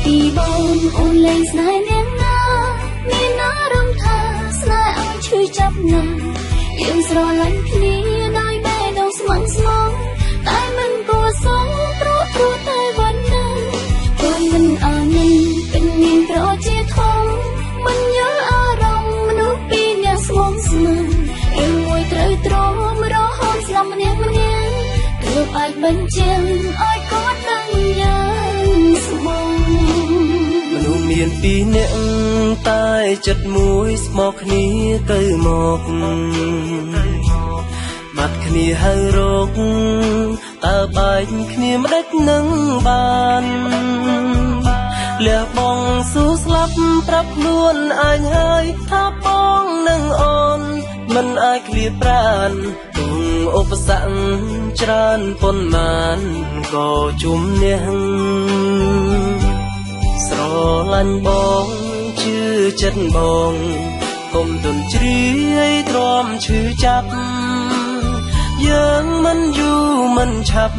ពីបងអូនលែងស្នេហ៍នាងណាមានអារម្មណ៍ថាស្នេហ៍ឲ្យឈឺចាប់ណាស់យើងស្រឡាញ់គ្នាដោយបេះដូងស្មោះស្មងតែមិនគួរសមព្រោះតែវណ្ណាព្រោះមិនអានិនเป็นមានក្រជាធំមិនយល់អារម្មណ៍មនុស្សពីរនាក់ស្មងស្មើរឿងមួយត្រូវទ្រាំរហូតស្លាប់ម្នាក់ទើបអាចបញ្ជាឲ្យគាត់ដឹងយ៉ាងស្មងមនុស្សមានពីរនាក់តែចិត្តមួយស្មោះគ្នាទៅមកបាត់គ្នាហើយរកតើបែកគ្នាមិនដេចនឹងបានលះបងស៊ូស្លាប់ប្រាប់ខ្លួនអញហើយថាបងនឹងអូនមិនអាចឃ្លាតប្រានទុំឧបសគ្គច្រើនប៉ុន្មានក៏ជុំនេះស្រឡាញ់បងជឿចិត្តបងកុំទន់ជ្រាយទ្រាំឈឺចាប់យើងមិនយូរមិនឆាប់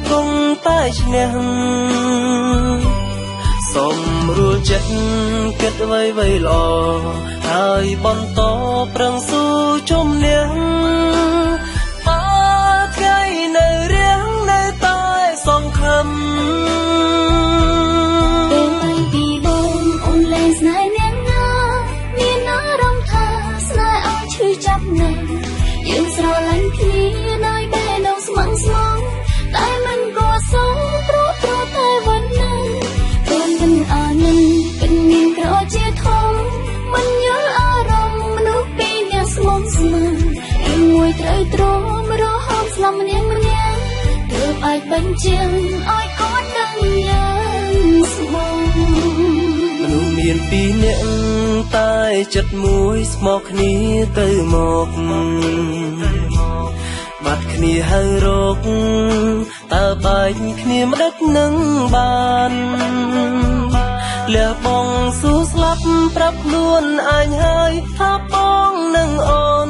គង់តែឈ្នះសូមរួលចិត្តគិតអ្វីៗល្អហើយបន្តប្រឹងស៊ូជំនះបើថ្ងៃនៅរៀងនៅតែសង្ឃឹមពេលបីពីបងអូនលែងស្នេហ៍នាងណាមានអារម្មណ៍ថាស្នេហ៍ឲ្យឈឺចាប់ណាស់យើងស្រឡាញ់គ្នាដោយបេះដូងស្មោះស្មងតែមិនគួរសមព្រោះតែវណ្ណាព្រោះមិនអានិនเป็นមានក្រជាធំមិនយល់អារម្មណ៍មនុស្សពីរនាក់ស្មោះស្មឺរឿងមួយត្រូវទ្រាំរហូតស្លាប់ម្នាក់ទើបអាចបញ្ជាឲ្យគាត់ដឹងយ៉ាងស្មងមនុស្សមានពីរនាក់តែចិត្តមួយស្មោះគ្នាទៅមកបាត់គ្នាហើយរកតើបែកគ្នាមិនដេចនឹងបានលះបងស៊ូស្លាប់ប្រាប់ខ្លួនអញហើយថាបងនឹងអូន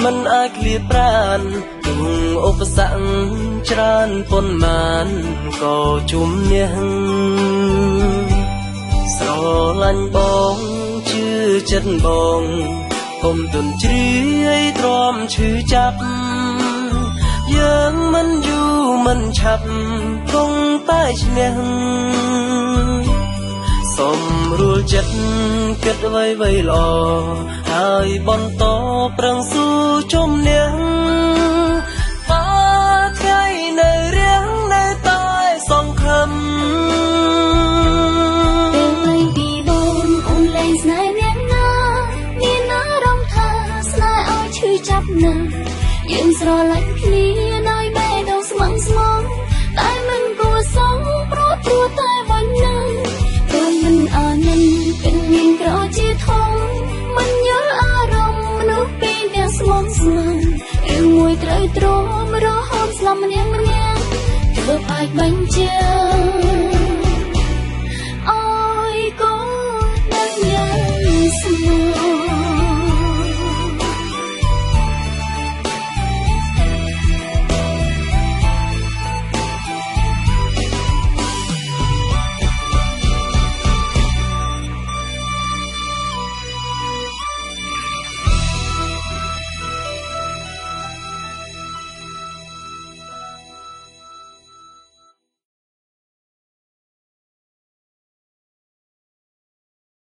មិនអាចឃ្លាតប្រានទុំឧបសគ្គច្រើនប៉ុន្មានក៏ជុំនេះស្រឡាញ់បងជឿចិត្តបងកុំទន់ជ្រាយទ្រាំឈឺចាប់យើងមិនយូរមិនឆាប់គង់តែឈ្នះសូមរួលចិត្តគិតអ្វីៗល្អហើយបន្តប្រឹងស៊ូជំនះបើថ្ងៃនៅរៀងនៅតែសង្ឃឹមពេលបីពីបងអូនលែងស្នេហ៍នាងណាមានអារម្មណ៍ថាស្នេហ៍ឲ្យឈឺចាប់ណាស់យើងស្រឡាញ់គ្នាដោយបេះដូងស្មោះស្មងតែមិនគួរសមព្រោះតែវណ្ណាព្រោះមិនអានិនเป็นមានក្រជាធំមិនយល់អារម្មណ៍មនុស្សពីរនាក់ស្មោះស្មឺរឿងមួយត្រូវទ្រាំរហូតស្លាប់ម្នាក់ទើបអាចបញ្ជា